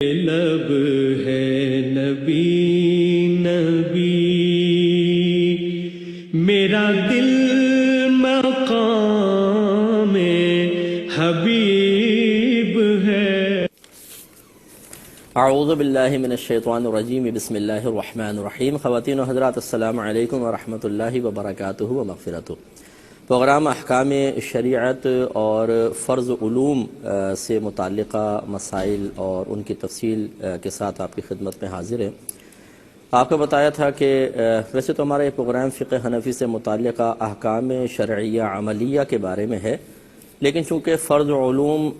لب ہے نبی نبی، میرا دل مقام حبیب ہے۔ اعوذ باللہ من الشیطان الرجیم، بسم اللہ الرحمن الرحیم۔ خواتین و حضرات، السلام علیکم ورحمۃ اللہ وبرکاتہ و مغفرتہ۔ پروگرام احکام شریعت اور فرض علوم سے متعلقہ مسائل اور ان کی تفصیل کے ساتھ آپ کی خدمت میں حاضر ہیں۔ آپ کو بتایا تھا کہ ویسے تو ہمارا یہ پروگرام فقہ حنفی سے متعلقہ احکام شرعیہ عملیہ کے بارے میں ہے، لیکن چونکہ فرض علوم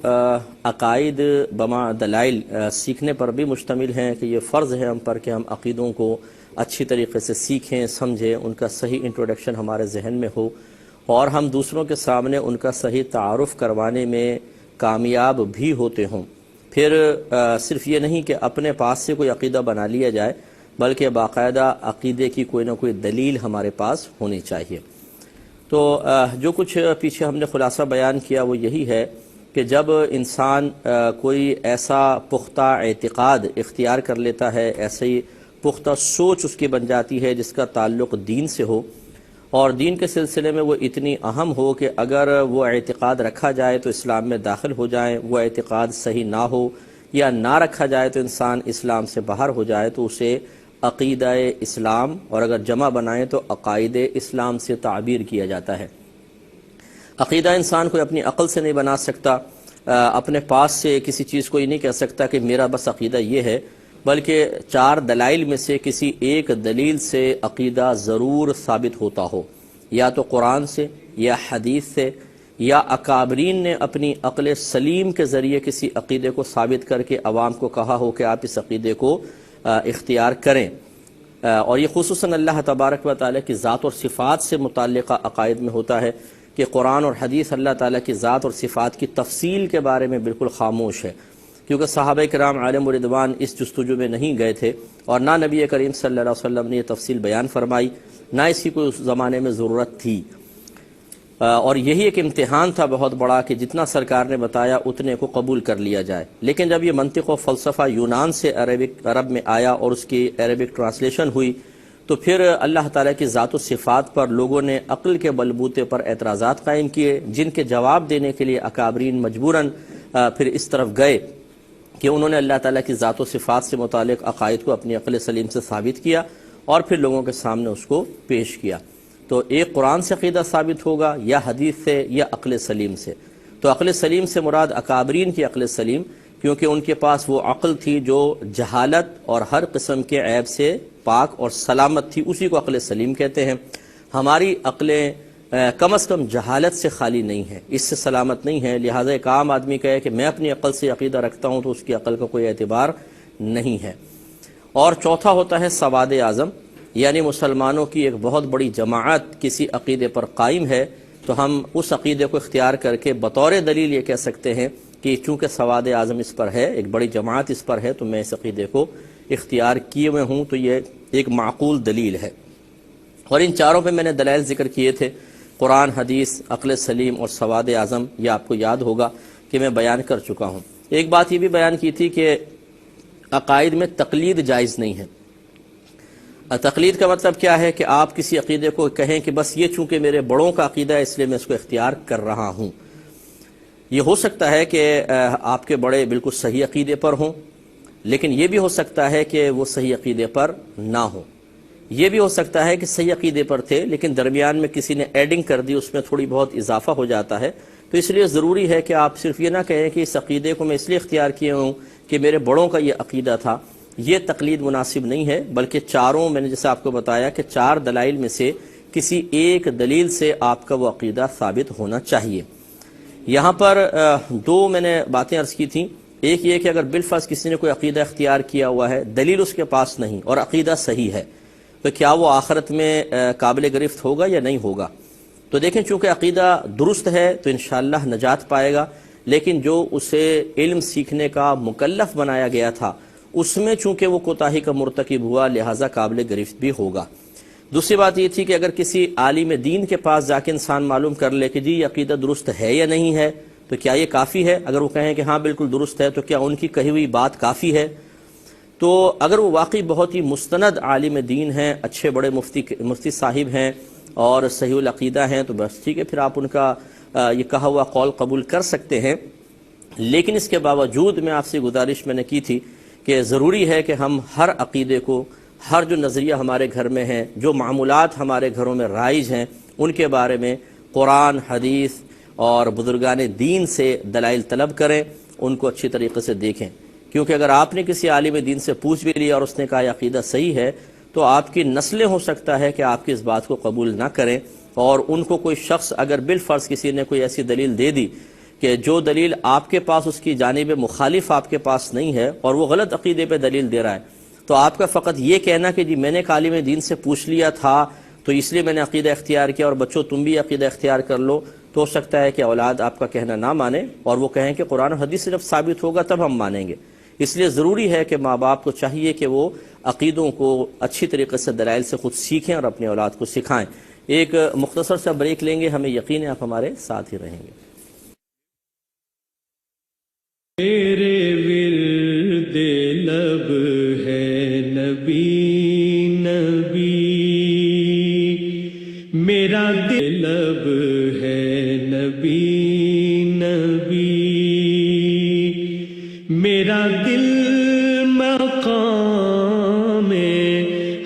عقائد بما دلائل سیکھنے پر بھی مشتمل ہیں کہ یہ فرض ہے ہم پر کہ ہم عقیدوں کو اچھی طریقے سے سیکھیں، سمجھیں، ان کا صحیح انٹروڈکشن ہمارے ذہن میں ہو اور ہم دوسروں کے سامنے ان کا صحیح تعارف کروانے میں کامیاب بھی ہوتے ہوں۔ پھر صرف یہ نہیں کہ اپنے پاس سے کوئی عقیدہ بنا لیا جائے، بلکہ باقاعدہ عقیدے کی کوئی نہ کوئی دلیل ہمارے پاس ہونی چاہیے۔ تو جو کچھ پیچھے ہم نے خلاصہ بیان کیا وہ یہی ہے کہ جب انسان کوئی ایسا پختہ اعتقاد اختیار کر لیتا ہے، ایسی پختہ سوچ اس کی بن جاتی ہے جس کا تعلق دین سے ہو، اور دین کے سلسلے میں وہ اتنی اہم ہو کہ اگر وہ اعتقاد رکھا جائے تو اسلام میں داخل ہو جائیں، وہ اعتقاد صحیح نہ ہو یا نہ رکھا جائے تو انسان اسلام سے باہر ہو جائے، تو اسے عقیدہ اسلام، اور اگر جمع بنائیں تو عقائد اسلام سے تعبیر کیا جاتا ہے۔ عقیدہ انسان کوئی اپنی عقل سے نہیں بنا سکتا، اپنے پاس سے کسی چیز کو یہ نہیں کہہ سکتا کہ میرا بس عقیدہ یہ ہے، بلکہ چار دلائل میں سے کسی ایک دلیل سے عقیدہ ضرور ثابت ہوتا ہو، یا تو قرآن سے یا حدیث سے، یا اکابرین نے اپنی عقل سلیم کے ذریعے کسی عقیدے کو ثابت کر کے عوام کو کہا ہو کہ آپ اس عقیدے کو اختیار کریں۔ اور یہ خصوصاً اللہ تبارک و تعالیٰ کی ذات اور صفات سے متعلقہ عقائد میں ہوتا ہے کہ قرآن اور حدیث اللہ تعالیٰ کی ذات اور صفات کی تفصیل کے بارے میں بالکل خاموش ہے، کیونکہ صحابہ کرام علیہم رضوان اس جستجو میں نہیں گئے تھے، اور نہ نبی کریم صلی اللہ علیہ وسلم نے یہ تفصیل بیان فرمائی، نہ اس کی کوئی اس زمانے میں ضرورت تھی۔ اور یہی ایک امتحان تھا بہت بڑا کہ جتنا سرکار نے بتایا اتنے کو قبول کر لیا جائے۔ لیکن جب یہ منطق و فلسفہ یونان سے عرب میں آیا اور اس کی عربک ٹرانسلیشن ہوئی، تو پھر اللہ تعالیٰ کی ذات و صفات پر لوگوں نے عقل کے بلبوتے پر اعتراضات قائم کیے، جن کے جواب دینے کے لیے اکابرین مجبوراً پھر اس طرف گئے کہ انہوں نے اللہ تعالیٰ کی ذات و صفات سے متعلق عقائد کو اپنی عقل سلیم سے ثابت کیا اور پھر لوگوں کے سامنے اس کو پیش کیا۔ تو ایک قرآن سے عقیدہ ثابت ہوگا، یا حدیث سے، یا عقل سلیم سے۔ تو عقل سلیم سے مراد اکابرین کی عقل سلیم، کیونکہ ان کے پاس وہ عقل تھی جو جہالت اور ہر قسم کے عیب سے پاک اور سلامت تھی، اسی کو عقل سلیم کہتے ہیں۔ ہماری عقلیں کم از کم جہالت سے خالی نہیں ہیں، اس سے سلامت نہیں ہیں، لہٰذا ایک عام آدمی کہے کہ میں اپنی عقل سے عقیدہ رکھتا ہوں تو اس کی عقل کا کوئی اعتبار نہیں ہے۔ اور چوتھا ہوتا ہے سواد اعظم، یعنی مسلمانوں کی ایک بہت بڑی جماعت کسی عقیدے پر قائم ہے، تو ہم اس عقیدے کو اختیار کر کے بطور دلیل یہ کہہ سکتے ہیں کہ چونکہ سواد اعظم اس پر ہے، ایک بڑی جماعت اس پر ہے، تو میں اس عقیدے کو اختیار کیے ہوئے ہوں، تو یہ ایک معقول دلیل ہے۔ اور ان چاروں پہ میں نے دلائل ذکر کیے تھے، قرآن، حدیث، عقل سلیم اور سواد اعظم، یہ آپ کو یاد ہوگا کہ میں بیان کر چکا ہوں۔ ایک بات یہ بھی بیان کی تھی کہ عقائد میں تقلید جائز نہیں ہے۔ تقلید کا مطلب کیا ہے کہ آپ کسی عقیدے کو کہیں کہ بس یہ چونکہ میرے بڑوں کا عقیدہ ہے اس لیے میں اس کو اختیار کر رہا ہوں۔ یہ ہو سکتا ہے کہ آپ کے بڑے بالکل صحیح عقیدے پر ہوں، لیکن یہ بھی ہو سکتا ہے کہ وہ صحیح عقیدے پر نہ ہوں۔ یہ بھی ہو سکتا ہے کہ صحیح عقیدے پر تھے لیکن درمیان میں کسی نے ایڈنگ کر دی، اس میں تھوڑی بہت اضافہ ہو جاتا ہے، تو اس لیے ضروری ہے کہ آپ صرف یہ نہ کہیں کہ اس عقیدے کو میں اس لیے اختیار کیے ہوں کہ میرے بڑوں کا یہ عقیدہ تھا۔ یہ تقلید مناسب نہیں ہے، بلکہ چاروں، میں نے جیسے آپ کو بتایا کہ چار دلائل میں سے کسی ایک دلیل سے آپ کا وہ عقیدہ ثابت ہونا چاہیے۔ یہاں پر دو میں نے باتیں عرض کی تھیں، ایک یہ کہ اگر بالفرض کسی نے کوئی عقیدہ اختیار کیا ہوا ہے، دلیل اس کے پاس نہیں اور عقیدہ صحیح ہے، تو کیا وہ آخرت میں قابل گرفت ہوگا یا نہیں ہوگا؟ تو دیکھیں، چونکہ عقیدہ درست ہے تو انشاءاللہ نجات پائے گا، لیکن جو اسے علم سیکھنے کا مکلف بنایا گیا تھا اس میں چونکہ وہ کوتاہی کا مرتکب ہوا، لہٰذا قابل گرفت بھی ہوگا۔ دوسری بات یہ تھی کہ اگر کسی عالم دین کے پاس جا کے انسان معلوم کر لے کہ جی یہ عقیدہ درست ہے یا نہیں ہے، تو کیا یہ کافی ہے؟ اگر وہ کہیں کہ ہاں بالکل درست ہے تو کیا ان کی کہی ہوئی بات کافی ہے؟ تو اگر وہ واقعی بہت ہی مستند عالم دین ہیں، اچھے بڑے مفتی صاحب ہیں اور صحیح العقیدہ ہیں، تو بس ٹھیک ہے، پھر آپ ان کا یہ کہا ہوا قول قبول کر سکتے ہیں۔ لیکن اس کے باوجود میں آپ سے گزارش میں نے کی تھی کہ ضروری ہے کہ ہم ہر عقیدے کو، ہر جو نظریہ ہمارے گھر میں ہیں، جو معمولات ہمارے گھروں میں رائج ہیں، ان کے بارے میں قرآن، حدیث اور بزرگان دین سے دلائل طلب کریں، ان کو اچھی طریقے سے دیکھیں۔ کیونکہ اگر آپ نے کسی عالم دین سے پوچھ بھی لیا اور اس نے کہا یہ عقیدہ صحیح ہے، تو آپ کی نسلیں ہو سکتا ہے کہ آپ کی اس بات کو قبول نہ کریں، اور ان کو کوئی شخص اگر بالفرض کسی نے کوئی ایسی دلیل دے دی کہ جو دلیل آپ کے پاس اس کی جانب مخالف آپ کے پاس نہیں ہے اور وہ غلط عقیدے پہ دلیل دے رہا ہے، تو آپ کا فقط یہ کہنا کہ جی میں نے عالم دین سے پوچھ لیا تھا تو اس لیے میں نے عقیدہ اختیار کیا، اور بچوں تم بھی عقیدہ اختیار کر لو، تو ہو سکتا ہے کہ اولاد آپ کا کہنا نہ مانے اور وہ کہیں کہ قرآن و حدیث سے جب ثابت ہوگا تب ہم مانیں گے۔ اس لیے ضروری ہے کہ ماں باپ کو چاہیے کہ وہ عقیدوں کو اچھی طریقے سے دلائل سے خود سیکھیں اور اپنے اولاد کو سکھائیں۔ ایک مختصر سا بریک لیں گے، ہمیں یقین ہے آپ ہمارے ساتھ ہی رہیں گے۔ میرے ورد لب ہے نبی نبی، میرا دل لب ہے نبی نبی، میرا دل مقام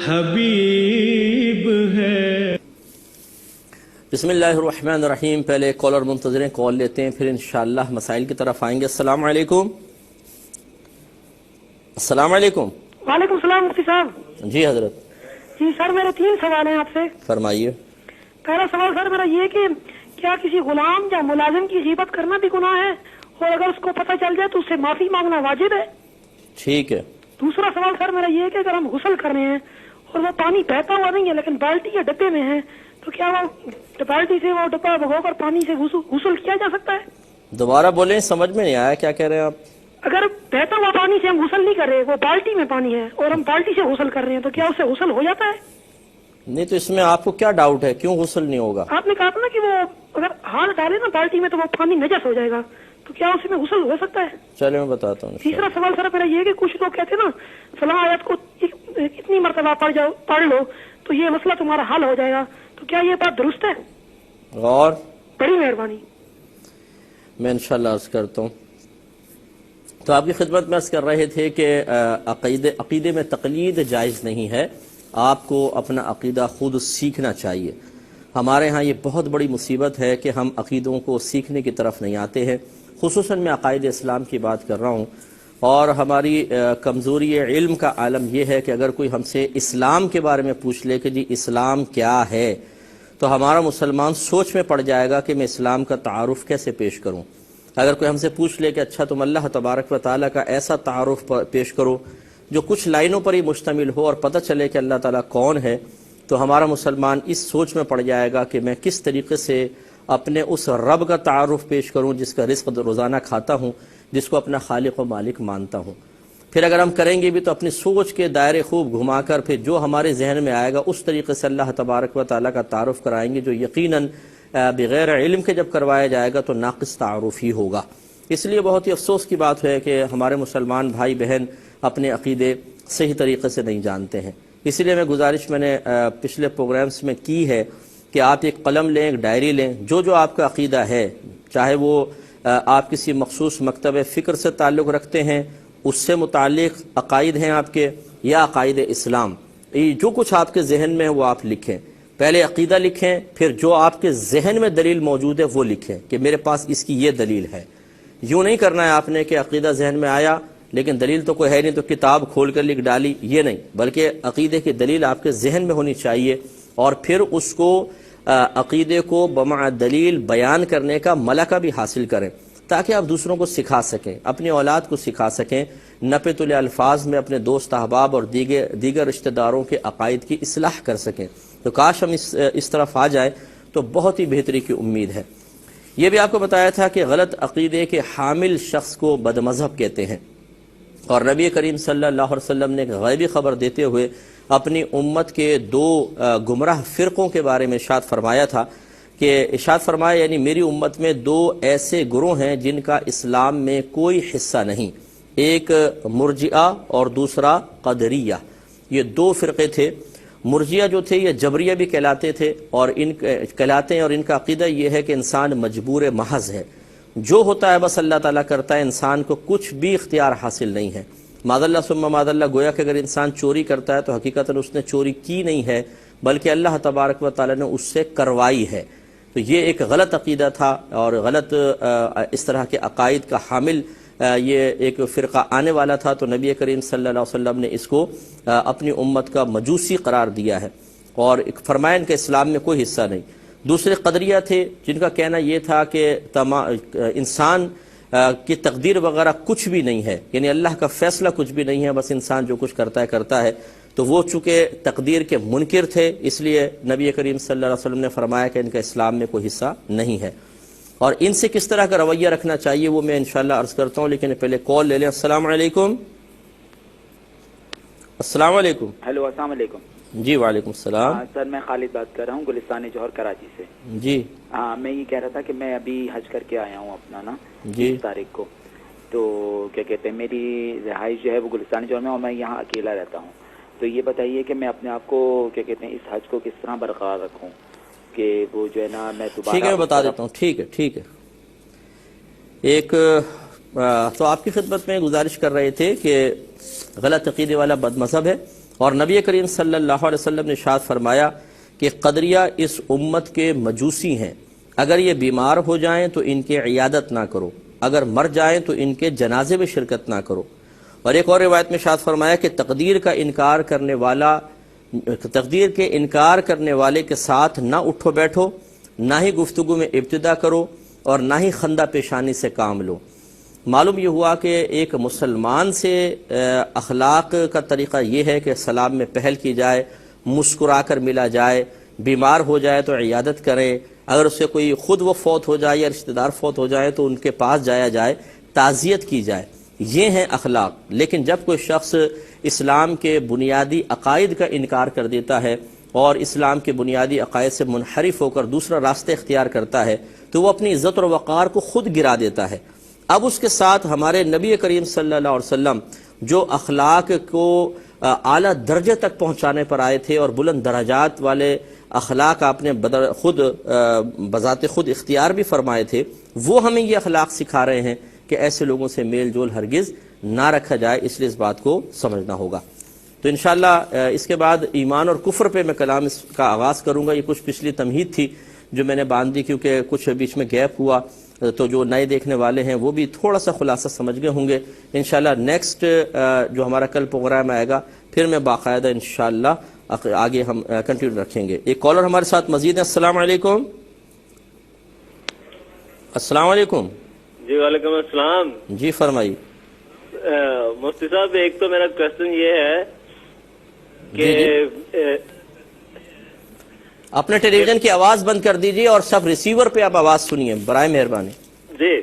حبیب ہے۔ بسم اللہ الرحمن الرحیم۔ پہلے کالر منتظر ہیں، کال لیتے ہیں، پھر انشاءاللہ مسائل کی طرف آئیں گے۔ السلام علیکم۔ السلام علیکم۔ وعلیکم السلام مفتی صاحب۔ جی حضرت۔ جی سر، میرے 3 سوال ہیں آپ سے۔ فرمائیے۔ پہلا سوال سر میرا یہ کہ کیا کسی غلام یا ملازم کی غیبت کرنا بھی گناہ ہے، اور اگر اس کو پتہ چل جائے تو اس سے معافی مانگنا واجب ہے؟ ٹھیک ہے۔ دوسرا سوال سر میرا یہ کہ اگر ہم غسل کر رہے ہیں اور وہ پانی بہتا ہوا نہیں ہے لیکن بالٹی یا ڈبے میں ہے، تو کیا وہ بالٹی سے وہ ڈبہ بھگو کر پانی سے غسل کیا جا سکتا ہے؟ دوبارہ بولیں، سمجھ میں نہیں آیا کیا کہہ رہے ہیں آپ۔ اگر بہتا ہوا پانی سے ہم غسل نہیں کر رہے، وہ بالٹی میں پانی ہے اور ہم بالٹی سے غسل کر رہے ہیں، تو کیا اس سے غسل ہو جاتا ہے؟ نہیں تو اس میں آپ کو کیا ڈاؤٹ ہے، کیوں غسل نہیں ہوگا؟ آپ نے کہا تھا نا کہ وہ اگر ہاتھ ڈالے نا بالٹی میں تو وہ پانی نجس ہو جائے گا، تو کیا اس میں غسل ہو سکتا ہے؟ چلے میں بتاتا ہوں۔ تیسرا سوال سر میرا یہ کہ کچھ لوگ کہتے ہیں نا فلاں آیت کو اتنی مرتبہ پڑھ لو تو یہ مسئلہ تمہارا حل ہو جائے گا، تو کیا یہ بات درست ہے؟ اور بڑی مہربانی۔ میں انشاءاللہ عرض کرتا ہوں۔ تو آپ کی خدمت میں عرض کر رہے تھے کہ عقیدے میں تقلید جائز نہیں ہے، آپ کو اپنا عقیدہ خود سیکھنا چاہیے۔ ہمارے ہاں یہ بہت بڑی مصیبت ہے کہ ہم عقیدوں کو سیکھنے کی طرف نہیں آتے ہیں، خصوصاً میں عقائد اسلام کی بات کر رہا ہوں، اور ہماری کمزوری علم کا عالم یہ ہے کہ اگر کوئی ہم سے اسلام کے بارے میں پوچھ لے کہ جی اسلام کیا ہے، تو ہمارا مسلمان سوچ میں پڑ جائے گا کہ میں اسلام کا تعارف کیسے پیش کروں۔ اگر کوئی ہم سے پوچھ لے کہ اچھا تم اللہ تبارک و تعالیٰ کا ایسا تعارف پیش کرو جو کچھ لائنوں پر ہی مشتمل ہو اور پتہ چلے کہ اللہ تعالیٰ کون ہے، تو ہمارا مسلمان اس سوچ میں پڑ جائے گا کہ میں کس طریقے سے اپنے اس رب کا تعارف پیش کروں جس کا رزق روزانہ کھاتا ہوں، جس کو اپنا خالق و مالک مانتا ہوں۔ پھر اگر ہم کریں گے بھی تو اپنی سوچ کے دائرے خوب گھما کر پھر جو ہمارے ذہن میں آئے گا اس طریقے سے اللہ تبارک و تعالیٰ کا تعارف کرائیں گے، جو یقیناً بغیر علم کے جب کروایا جائے گا تو ناقص تعارف ہی ہوگا۔ اس لیے بہت ہی افسوس کی بات ہے کہ ہمارے مسلمان بھائی بہن اپنے عقیدے صحیح طریقے سے نہیں جانتے ہیں۔ اسی لیے میں گزارش میں نے پچھلے پروگرامز میں کی ہے کہ آپ ایک قلم لیں، ایک ڈائری لیں، جو آپ کا عقیدہ ہے، چاہے وہ آپ کسی مخصوص مکتب فکر سے تعلق رکھتے ہیں، اس سے متعلق عقائد ہیں آپ کے، یا عقائد اسلام، جو کچھ آپ کے ذہن میں ہے وہ آپ لکھیں۔ پہلے عقیدہ لکھیں، پھر جو آپ کے ذہن میں دلیل موجود ہے وہ لکھیں کہ میرے پاس اس کی یہ دلیل ہے۔ یوں نہیں کرنا ہے آپ نے کہ عقیدہ ذہن میں آیا لیکن دلیل تو کوئی ہے نہیں تو کتاب کھول کر لکھ ڈالی، یہ نہیں، بلکہ عقیدے کی دلیل آپ کے ذہن میں ہونی چاہیے، اور پھر اس کو عقیدے کو بمع دلیل بیان کرنے کا ملکہ بھی حاصل کریں تاکہ آپ دوسروں کو سکھا سکیں، اپنی اولاد کو سکھا سکیں، نپت الفاظ میں اپنے دوست احباب اور دیگر رشتہ داروں کے عقائد کی اصلاح کر سکیں۔ تو کاش ہم اس طرف آ جائیں تو بہت ہی بہتری کی امید ہے۔ یہ بھی آپ کو بتایا تھا کہ غلط عقیدے کے حامل شخص کو بد مذہب کہتے ہیں، اور نبی کریم صلی اللہ علیہ وسلم نے غیبی خبر دیتے ہوئے اپنی امت کے 2 گمراہ فرقوں کے بارے میں ارشاد فرمایا تھا کہ ارشاد فرمایا یعنی میری امت میں دو ایسے گروہ ہیں جن کا اسلام میں کوئی حصہ نہیں، ایک مرجئہ اور دوسرا قدریہ۔ یہ دو فرقے تھے۔ مرجئہ جو تھے یہ جبریہ بھی کہلاتے تھے، اور کہلاتے ہیں، اور ان کا عقیدہ یہ ہے کہ انسان مجبور محض ہے، جو ہوتا ہے بس اللہ تعالیٰ کرتا ہے، انسان کو کچھ بھی اختیار حاصل نہیں ہے۔ معاذ اللہ ثم معاذ اللہ، گویا کہ اگر انسان چوری کرتا ہے تو حقیقتاً اس نے چوری کی نہیں ہے، بلکہ اللہ تبارک و تعالیٰ نے اس سے کروائی ہے۔ تو یہ ایک غلط عقیدہ تھا، اور غلط اس طرح کے عقائد کا حامل یہ ایک فرقہ آنے والا تھا، تو نبی کریم صلی اللہ علیہ وسلم نے اس کو اپنی امت کا مجوسی قرار دیا ہے، اور فرمایا ان کے اسلام میں کوئی حصہ نہیں۔ دوسرے قدریہ تھے، جن کا کہنا یہ تھا کہ انسان کی تقدیر وغیرہ کچھ بھی نہیں ہے، یعنی اللہ کا فیصلہ کچھ بھی نہیں ہے، بس انسان جو کچھ کرتا ہے۔ تو وہ چونکہ تقدیر کے منکر تھے، اس لیے نبی کریم صلی اللہ علیہ وسلم نے فرمایا کہ ان کا اسلام میں کوئی حصہ نہیں ہے۔ اور ان سے کس طرح کا رویہ رکھنا چاہیے وہ میں انشاءاللہ عرض کرتا ہوں، لیکن پہلے کال لے لیں۔ السلام علیکم۔ السلام علیکم۔ ہیلو، السلام علیکم۔ جی وعلیکم السلام۔ سر میں خالد بات کر رہا ہوں، گلستان جوہر کراچی سے۔ جی میں یہ کہہ رہا تھا کہ میں ابھی حج کر کے آیا ہوں اپنا نا 20 تاریخ کو، تو کیا کہتے ہیں میری رہائش جو ہے وہ گلستان جوہر میں، اور میں یہاں اکیلا رہتا ہوں۔ تو یہ بتائیے کہ میں اپنے آپ کو کیا کہتے ہیں اس حج کو کس طرح برقرار رکھوں کہ وہ جو ہے نا میں دوبارہ۔ ٹھیک ہے، میں بتا دیتا ہوں۔ ٹھیک ہے۔ ایک تو آپ کی خدمت میں گزارش کر رہے تھے کہ غلط عقیدے والا بد مذہب ہے، اور نبی کریم صلی اللہ علیہ وسلم نے ارشاد فرمایا کہ قدریہ اس امت کے مجوسی ہیں، اگر یہ بیمار ہو جائیں تو ان کے عیادت نہ کرو، اگر مر جائیں تو ان کے جنازے میں شرکت نہ کرو۔ اور ایک اور روایت میں ارشاد فرمایا کہ تقدیر کے انکار کرنے والے کے ساتھ نہ اٹھو بیٹھو، نہ ہی گفتگو میں ابتدا کرو، اور نہ ہی خندہ پیشانی سے کام لو۔ معلوم یہ ہوا کہ ایک مسلمان سے اخلاق کا طریقہ یہ ہے کہ سلام میں پہل کی جائے، مسکرا کر ملا جائے، بیمار ہو جائے تو عیادت کرے، اگر اس سے کوئی خود وہ فوت ہو جائے یا رشتہ دار فوت ہو جائے تو ان کے پاس جایا جائے، تعزیت کی جائے۔ یہ ہیں اخلاق۔ لیکن جب کوئی شخص اسلام کے بنیادی عقائد کا انکار کر دیتا ہے اور اسلام کے بنیادی عقائد سے منحرف ہو کر دوسرا راستہ اختیار کرتا ہے تو وہ اپنی عزت اور وقار کو خود گرا دیتا ہے۔ اب اس کے ساتھ ہمارے نبی کریم صلی اللہ علیہ وسلم جو اخلاق کو اعلیٰ درجے تک پہنچانے پر آئے تھے اور بلند درجات والے اخلاق آپ نے بذات خود اختیار بھی فرمائے تھے، وہ ہمیں یہ اخلاق سکھا رہے ہیں کہ ایسے لوگوں سے میل جول ہرگز نہ رکھا جائے، اس لیے اس بات کو سمجھنا ہوگا۔ تو انشاءاللہ اس کے بعد ایمان اور کفر پہ میں کلام اس کا آغاز کروں گا۔ یہ کچھ پچھلی تمہید تھی جو میں نے باندھ دی، کیونکہ کچھ بیچ میں گیپ ہوا، تو جو نئے دیکھنے والے ہیں وہ بھی تھوڑا سا خلاصہ سمجھ گئے ہوں گے۔ انشاءاللہ نیکسٹ جو ہمارا کل پروگرام آئے گا پھر میں باقاعدہ انشاءاللہ آگے ہم کنٹینیو رکھیں گے۔ ایک کالر ہمارے ساتھ مزید ہے۔ السلام علیکم۔ السلام علیکم۔ جی وعلیکم السلام۔ جی فرمائیے۔ مفتی صاحب، ایک تو میرا کوشچن یہ ہے کہ اپنے ٹیلی ویژن کی آواز بند کر دیجیے اور سب ریسیور پہ آپ آواز سنیے برائے مہربانی۔ جی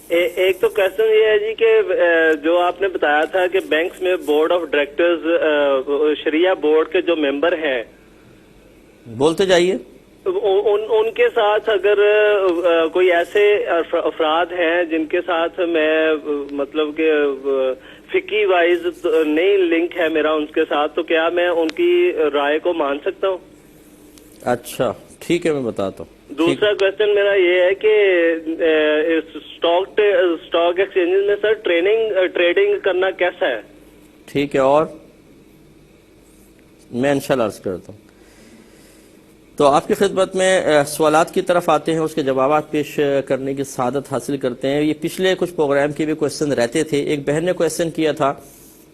ایک تو کوشچن یہ ہے جی کہ جو آپ نے بتایا تھا کہ بینکس میں board of directors Shariah board کے جو ممبر ہیں، بولتے جائیے، ان کے ساتھ اگر کوئی ایسے افراد ہیں جن کے ساتھ میں مطلب کہ فقی وائز نہیں لنک ہے میرا ان کے ساتھ، تو کیا میں ان کی رائے کو مان سکتا ہوں؟ اچھا ٹھیک ہے، میں بتاتا ہوں۔ دوسرا کوشچن میرا یہ ہے کہ اسٹاک ایکسچینج میں سر ٹریڈنگ کرنا کیسا ہے؟ ٹھیک ہے، اور میں انشاءاللہ عرض کرتا ہوں۔ تو آپ کی خدمت میں سوالات کی طرف آتے ہیں، اس کے جوابات پیش کرنے کی سعادت حاصل کرتے ہیں۔ یہ پچھلے کچھ پروگرام کے بھی کوشچن رہتے تھے۔ ایک بہن نے کوشچن کیا تھا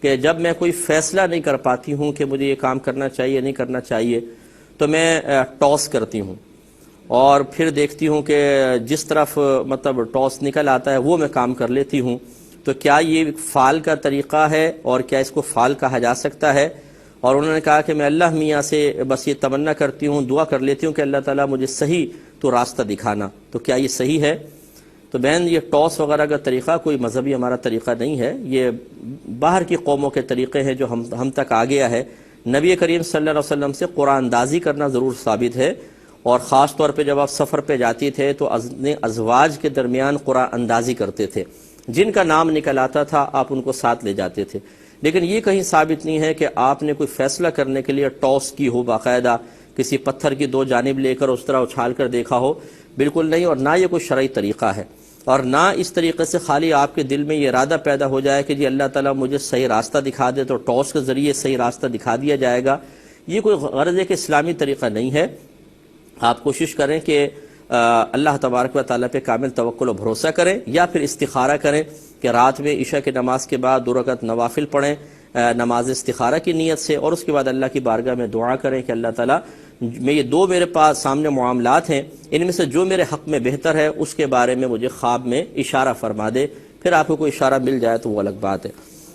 کہ جب میں کوئی فیصلہ نہیں کر پاتی ہوں کہ مجھے یہ کام کرنا چاہیے نہیں کرنا چاہیے، تو میں ٹاس کرتی ہوں اور پھر دیکھتی ہوں کہ جس طرف مطلب ٹاس نکل آتا ہے وہ میں کام کر لیتی ہوں۔ تو کیا یہ فعال کا طریقہ ہے اور کیا اس کو فعال کہا جا سکتا ہے؟ اور انہوں نے کہا کہ میں اللہ میاں سے بس یہ تمنا کرتی ہوں، دعا کر لیتی ہوں کہ اللہ تعالیٰ مجھے صحیح تو راستہ دکھانا۔ تو کیا یہ صحیح ہے؟ تو بہن، یہ ٹاس وغیرہ کا طریقہ کوئی مذہبی ہمارا طریقہ نہیں ہے، یہ باہر کی قوموں کے طریقے ہیں جو ہم تک آ گیا ہے۔ نبی کریم صلی اللہ علیہ وسلم سے قرآن اندازی کرنا ضرور ثابت ہے، اور خاص طور پہ جب آپ سفر پہ جاتی تھے تو اپنے ازواج کے درمیان قرعہ اندازی کرتے تھے، جن کا نام نکل آتا تھا آپ ان کو ساتھ لے جاتے تھے. لیکن یہ کہیں ثابت نہیں ہے کہ آپ نے کوئی فیصلہ کرنے کے لیے ٹاس کی ہو، باقاعدہ کسی پتھر کی دو جانب لے کر اس طرح اچھال کر دیکھا ہو، بالکل نہیں. اور نہ یہ کوئی شرعی طریقہ ہے، اور نہ اس طریقے سے خالی آپ کے دل میں یہ ارادہ پیدا ہو جائے کہ جی اللہ تعالیٰ مجھے صحیح راستہ دکھا دے تو ٹاس کے ذریعے صحیح راستہ دکھا دیا جائے گا. یہ کوئی غرض ہے کہ اسلامی طریقہ نہیں ہے. آپ کوشش کریں کہ اللہ تبارک و تعالیٰ پہ کامل توکل و بھروسہ کریں، یا پھر استخارہ کریں کہ رات میں عشاء کی نماز کے بعد 2 رکعت نوافل پڑھیں نماز استخارہ کی نیت سے، اور اس کے بعد اللہ کی بارگاہ میں دعا کریں کہ اللہ تعالیٰ میں یہ 2 میرے پاس سامنے معاملات ہیں، ان میں سے جو میرے حق میں بہتر ہے اس کے بارے میں مجھے خواب میں اشارہ فرما دے. پھر آپ کو کوئی اشارہ مل جائے تو وہ الگ بات ہے،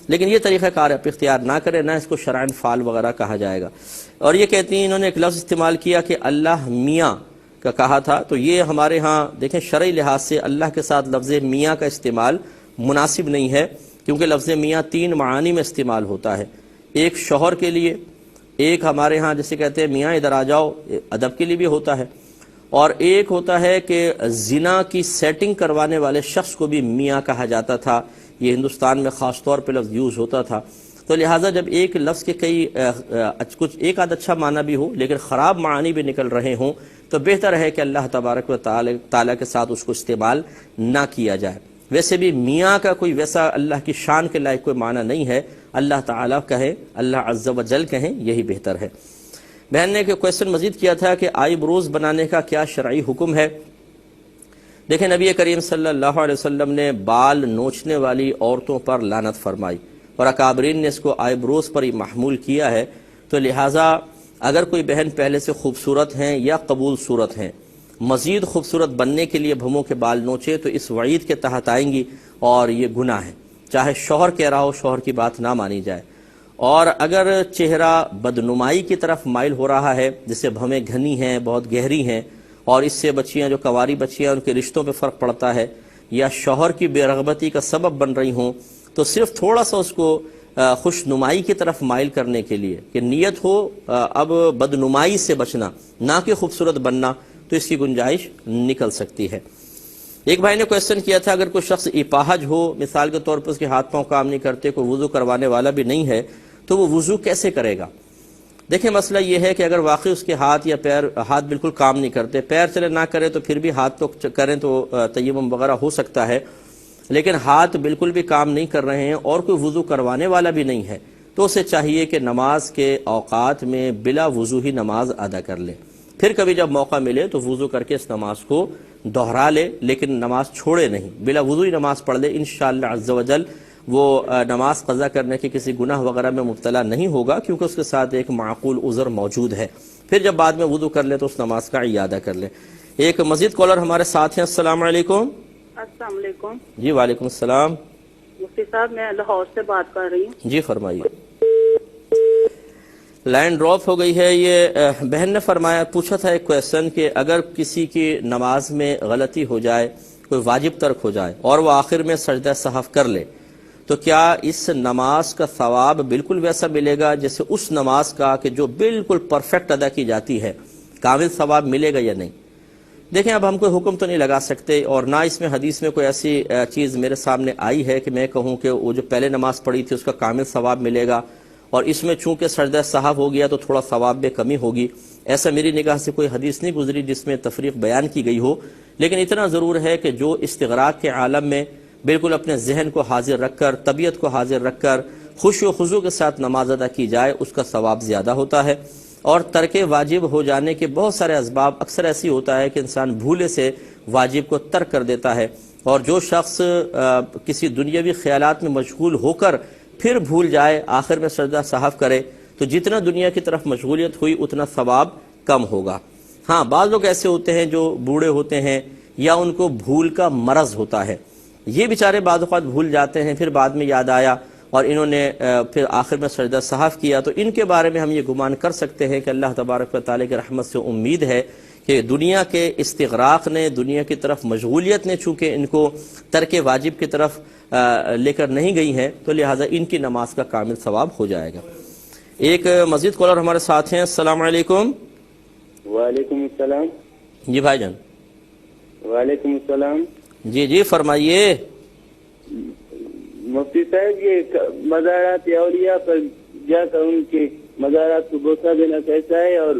لیکن یہ طریقہ کار آپ اختیار نہ کریں، نہ اس کو شرعاً فعال وغیرہ کہا جائے گا. اور یہ کہتی ہیں انہوں نے ایک لفظ استعمال کیا کہ اللہ میاں کا کہا تھا، تو یہ ہمارے ہاں دیکھیں شرعی لحاظ سے اللہ کے ساتھ لفظ میاں کا استعمال مناسب نہیں ہے، کیونکہ لفظ میاں 3 معانی میں استعمال ہوتا ہے. ایک شوہر کے لیے، ایک ہمارے ہاں جسے کہتے ہیں میاں ادھر آ جاؤ ادب کے لیے بھی ہوتا ہے، اور ایک ہوتا ہے کہ زنا کی سیٹنگ کروانے والے شخص کو بھی میاں کہا جاتا تھا. یہ ہندوستان میں خاص طور پہ لفظ یوز ہوتا تھا. تو لہٰذا جب ایک لفظ کے کئی کچھ ایک آدھ اچھا معنی بھی ہو لیکن خراب معانی بھی نکل رہے ہوں تو بہتر ہے کہ اللہ تبارک و تعالیٰ کے ساتھ اس کو استعمال نہ کیا جائے. ویسے بھی میاں کا کوئی ویسا اللہ کی شان کے لائق کوئی معنی نہیں ہے، اللہ تعالیٰ کہیں، اللہ عز و جل کہیں، یہی بہتر ہے. بہن نے کویسچن مزید کیا تھا کہ آئی بروز بنانے کا کیا شرعی حکم ہے. دیکھیں نبی کریم صلی اللہ علیہ وسلم نے بال نوچنے والی عورتوں پر لعنت فرمائی، اور اکابرین نے اس کو آئی بروز پر ہی محمول کیا ہے. تو لہٰذا اگر کوئی بہن پہلے سے خوبصورت ہیں یا قبول صورت ہیں، مزید خوبصورت بننے کے لیے بھوموں کے بال نوچے تو اس وعید کے تحت آئیں گی، اور یہ گناہ ہے. چاہے شوہر کہہ رہا ہو، شوہر کی بات نہ مانی جائے. اور اگر چہرہ بدنمائی کی طرف مائل ہو رہا ہے، جسے بھویں گھنی ہیں، بہت گہری ہیں، اور اس سے بچیاں جو کنواری بچیاں ان کے رشتوں پہ فرق پڑتا ہے، یا شوہر کی بے رغبتی کا سبب بن رہی ہوں، تو صرف تھوڑا سا اس کو خوش نمائی کی طرف مائل کرنے کے لیے کہ نیت ہو اب بدنمائی سے بچنا، نہ کہ خوبصورت بننا، تو اس کی گنجائش نکل سکتی ہے. ایک بھائی نے کویسچن کیا تھا اگر کوئی شخص اپاہج ہو، مثال کے طور پر اس کے ہاتھ پاؤں کام نہیں کرتے، کوئی وضو کروانے والا بھی نہیں ہے، تو وہ وضو کیسے کرے گا. دیکھیں مسئلہ یہ ہے کہ اگر واقعی اس کے ہاتھ یا پیر، ہاتھ بالکل کام نہیں کرتے، پیر چلے نہ کرے تو پھر بھی ہاتھ تو کریں تو تیمم وغیرہ ہو سکتا ہے، لیکن ہاتھ بالکل بھی کام نہیں کر رہے ہیں اور کوئی وضو کروانے والا بھی نہیں ہے، تو اسے چاہیے کہ نماز کے اوقات میں بلا وضو ہی نماز ادا کر لے. پھر کبھی جب موقع ملے تو وضو کر کے اس نماز کو دہرا لے، لیکن نماز چھوڑے نہیں، بلا وضو ہی نماز پڑھ لے. انشاءاللہ عز و جل وہ نماز قضا کرنے کے کسی گناہ وغیرہ میں مبتلا نہیں ہوگا، کیونکہ اس کے ساتھ ایک معقول عذر موجود ہے. پھر جب بعد میں وضو کر لے تو اس نماز کا اعادہ کر لے. ایک مزید کالر ہمارے ساتھ ہیں. السلام علیکم. السلام علیکم. جی وعلیکم السلام. مفتی صاحب میں لاہور سے بات کر رہی ہوں. جی فرمائیے. لائن ڈراپ ہو گئی ہے. یہ بہن نے پوچھا تھا ایک کویسچن کہ اگر کسی کی نماز میں غلطی ہو جائے، کوئی واجب ترک ہو جائے اور وہ آخر میں سجدہ سہو کر لے، تو کیا اس نماز کا ثواب بالکل ویسا ملے گا جیسے اس نماز کا کہ جو بالکل پرفیکٹ ادا کی جاتی ہے، کامل ثواب ملے گا یا نہیں؟ دیکھیں اب ہم کوئی حکم تو نہیں لگا سکتے، اور نہ اس میں حدیث میں کوئی ایسی چیز میرے سامنے آئی ہے کہ میں کہوں کہ وہ جو پہلے نماز پڑھی تھی اس کا کامل ثواب ملے گا، اور اس میں چونکہ سجدہ سہو ہو گیا تو تھوڑا ثواب میں کمی ہوگی. ایسا میری نگاہ سے کوئی حدیث نہیں گزری جس میں تفریق بیان کی گئی ہو. لیکن اتنا ضرور ہے کہ جو استغراق کے عالم میں بالکل اپنے ذہن کو حاضر رکھ کر، طبیعت کو حاضر رکھ کر خوشی و خضوع کے ساتھ نماز ادا کی جائے، اس کا ثواب زیادہ ہوتا ہے. اور ترک واجب ہو جانے کے بہت سارے اسباب، اکثر ایسی ہوتا ہے کہ انسان بھولے سے واجب کو ترک کر دیتا ہے، اور جو شخص کسی دنیاوی خیالات میں مشغول ہو کر پھر بھول جائے، آخر میں سجدہ سہو کرے، تو جتنا دنیا کی طرف مشغولیت ہوئی اتنا ثواب کم ہوگا. ہاں بعض لوگ ایسے ہوتے ہیں جو بوڑھے ہوتے ہیں یا ان کو بھول کا مرض ہوتا ہے، یہ بیچارے بعض اوقات بھول جاتے ہیں، پھر بعد میں یاد آیا اور انہوں نے پھر آخر میں سجدہ سہو کیا، تو ان کے بارے میں ہم یہ گمان کر سکتے ہیں کہ اللہ تبارک و تعالیٰ کی رحمت سے امید ہے کہ دنیا کے استغراق نے، دنیا کی طرف مشغولیت نے چونکہ ان کو ترک واجب کی طرف لے کر نہیں گئی ہیں، تو لہٰذا ان کی نماز کا کامل ثواب ہو جائے گا. ایک مزید کالر ہمارے ساتھ ہیں. السلام علیکم. وعلیکم السلام. جی بھائی جان. وعلیکم السلام. جی جی فرمائیے. مفتی صاحب یہ مزارات اولیاء پر جا کر ان کے مزارات کو بوسہ دینا کیسا ہے اور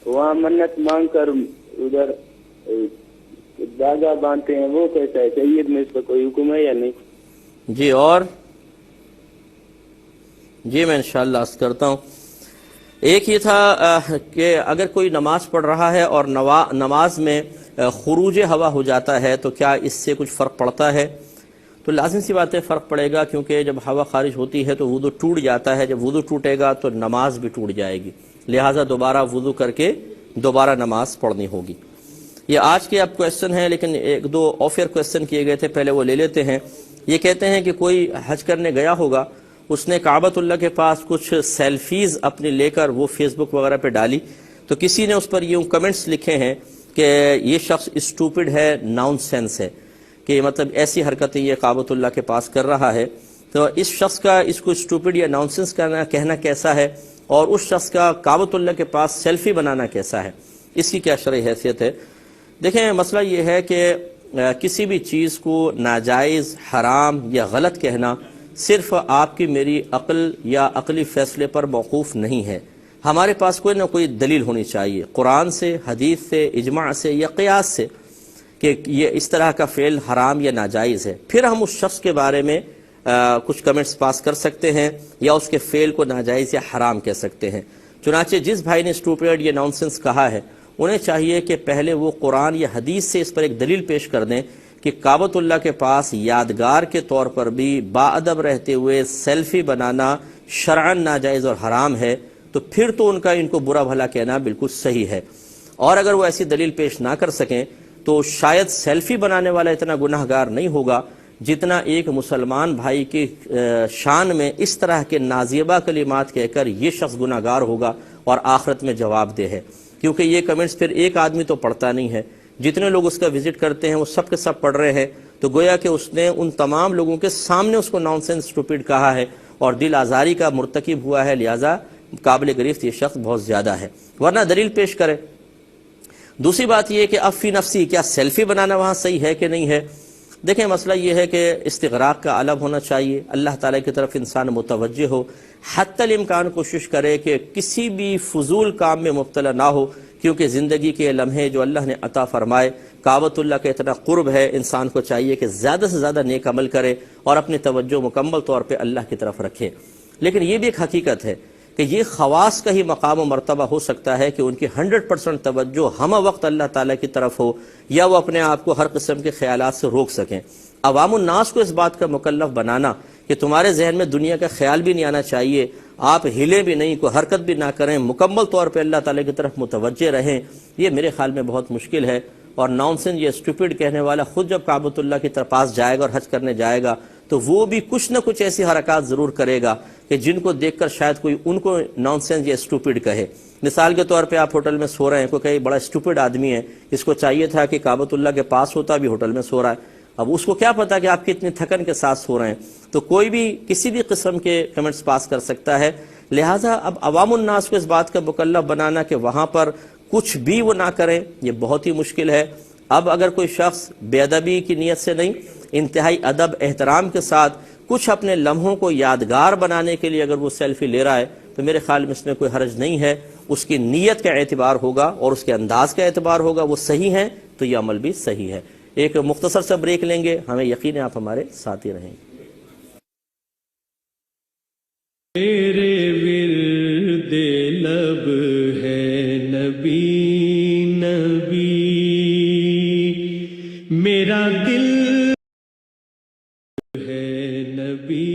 وہاں منت مانگ کر ادھر داغا باندھتے ہیں وہ کیسا ہے؟ شریعت میں اس کا کوئی حکم ہے یا نہیں؟ جی اور جی میں انشاءاللہ عرض کرتا ہوں. ایک یہ تھا کہ اگر کوئی نماز پڑھ رہا ہے اور نماز میں خروج ہوا ہو جاتا ہے تو کیا اس سے کچھ فرق پڑتا ہے؟ تو لازم سی بات ہے فرق پڑے گا، کیونکہ جب ہوا خارج ہوتی ہے تو وضو ٹوٹ جاتا ہے. جب وضو ٹوٹے گا تو نماز بھی ٹوٹ جائے گی، لہٰذا دوبارہ وضو کر کے دوبارہ نماز پڑھنی ہوگی. یہ آج کے اب کویسچن ہیں، لیکن ایک دو آفر کویسچن کیے گئے تھے، پہلے وہ لے لیتے ہیں. یہ کہتے ہیں کہ کوئی حج کرنے گیا ہوگا، اس نے کعبۃ اللہ کے پاس کچھ سیلفیز اپنی لے کر وہ فیس بک وغیرہ پہ ڈالی، تو کسی نے اس پر یوں کمنٹس لکھے ہیں کہ یہ شخص اسٹوپڈ ہے، ناؤن سینس ہے، کہ مطلب ایسی حرکتیں یہ کعبۃ اللہ کے پاس کر رہا ہے. تو اس شخص کا اس کو اسٹوپڈ یا ناؤن سینس کہنا کیسا ہے، اور اس شخص کا کعبۃ اللہ کے پاس سیلفی بنانا کیسا ہے، اس کی کیا شرعی حیثیت ہے؟ دیکھیں مسئلہ یہ ہے کہ کسی بھی چیز کو ناجائز، حرام یا غلط کہنا صرف آپ کی میری عقل یا عقلی فیصلے پر موقوف نہیں ہے. ہمارے پاس کوئی نہ کوئی دلیل ہونی چاہیے، قرآن سے، حدیث سے، اجماع سے یا قیاس سے، کہ یہ اس طرح کا فعل حرام یا ناجائز ہے. پھر ہم اس شخص کے بارے میں کچھ کمنٹس پاس کر سکتے ہیں یا اس کے فعل کو ناجائز یا حرام کہہ سکتے ہیں. چنانچہ جس بھائی نے اسٹوپڈ یا نانسنس کہا ہے، انہیں چاہیے کہ پہلے وہ قرآن یا حدیث سے اس پر ایک دلیل پیش کر دیں کہ کعبۃ اللہ کے پاس یادگار کے طور پر بھی باادب رہتے ہوئے سیلفی بنانا شرعاً ناجائز اور حرام ہے. تو پھر تو ان کو برا بھلا کہنا بالکل صحیح ہے. اور اگر وہ ایسی دلیل پیش نہ کر سکیں تو شاید سیلفی بنانے والا اتنا گناہ گار نہیں ہوگا جتنا ایک مسلمان بھائی کی شان میں اس طرح کے نازیبہ کلمات کہہ کر یہ شخص گناہ گار ہوگا اور آخرت میں جواب دہ ہے. کیونکہ یہ کمنٹس پھر ایک آدمی تو پڑھتا نہیں ہے، جتنے لوگ اس کا وزٹ کرتے ہیں وہ سب کے سب پڑھ رہے ہیں. تو گویا کہ اس نے ان تمام لوگوں کے سامنے اس کو نانسنس اسٹوپڈ کہا ہے اور دل آزاری کا مرتکب ہوا ہے، لہٰذا قابل گرفت یہ شخص بہت زیادہ ہے، ورنہ دلیل پیش کرے. دوسری بات یہ کہ اب فی نفسی کیا سیلفی بنانا وہاں صحیح ہے کہ نہیں ہے؟ دیکھیں مسئلہ یہ ہے کہ استغراق کا عالم ہونا چاہیے، اللہ تعالیٰ کی طرف انسان متوجہ ہو، حتی الامکان کوشش کرے کہ کسی بھی فضول کام میں مبتلا نہ ہو، کیونکہ زندگی کے لمحے جو اللہ نے عطا فرمائے، کعبۃ اللہ کا اتنا قرب ہے، انسان کو چاہیے کہ زیادہ سے زیادہ نیک عمل کرے اور اپنی توجہ مکمل طور پہ اللہ کی طرف رکھے. لیکن یہ بھی ایک حقیقت ہے کہ یہ خواص کا ہی مقام و مرتبہ ہو سکتا ہے کہ ان کی 100% توجہ ہمہ وقت اللہ تعالیٰ کی طرف ہو، یا وہ اپنے آپ کو ہر قسم کے خیالات سے روک سکیں. عوام الناس کو اس بات کا مکلف بنانا کہ تمہارے ذہن میں دنیا کا خیال بھی نہیں آنا چاہیے، آپ ہلے بھی نہیں، کوئی حرکت بھی نہ کریں، مکمل طور پہ اللہ تعالیٰ کی طرف متوجہ رہیں، یہ میرے خیال میں بہت مشکل ہے. اور نانسنس یا اسٹوپڈ کہنے والا خود جب کعبۃ اللہ کی طرف پاس جائے گا اور حج کرنے جائے گا تو وہ بھی کچھ نہ کچھ ایسی حرکات ضرور کرے گا کہ جن کو دیکھ کر شاید کوئی ان کو نانسنس یا اسٹوپڈ کہے. مثال کے طور پہ آپ ہوٹل میں سو رہے ہیں، کوئی کہے بڑا اسٹوپڈ آدمی ہے، اس کو چاہیے تھا کہ کعبۃ اللہ کے پاس ہوتا، بھی ہوٹل میں سو رہا ہے. اب اس کو کیا پتا کہ آپ کتنی تھکن کے ساتھ سو رہے ہیں. تو کوئی بھی کسی بھی قسم کے کمنٹس پاس کر سکتا ہے. لہٰذا اب عوام الناس کو اس بات کا مکلف بنانا کہ وہاں پر کچھ بھی وہ نہ کریں، یہ بہت ہی مشکل ہے. اب اگر کوئی شخص بے ادبی کی نیت سے نہیں، انتہائی ادب احترام کے ساتھ کچھ اپنے لمحوں کو یادگار بنانے کے لیے اگر وہ سیلفی لے رہا ہے تو میرے خیال میں اس میں کوئی حرج نہیں ہے. اس کی نیت کا اعتبار ہوگا اور اس کے انداز کا اعتبار ہوگا، وہ صحیح ہیں تو یہ عمل بھی صحیح ہے. ایک مختصر سا بریک لیں گے، ہمیں یقین ہے آپ ہمارے ساتھ ہی رہیں گے. میرے ورد لب ہے نبی نبی، میرا دل ہے نبی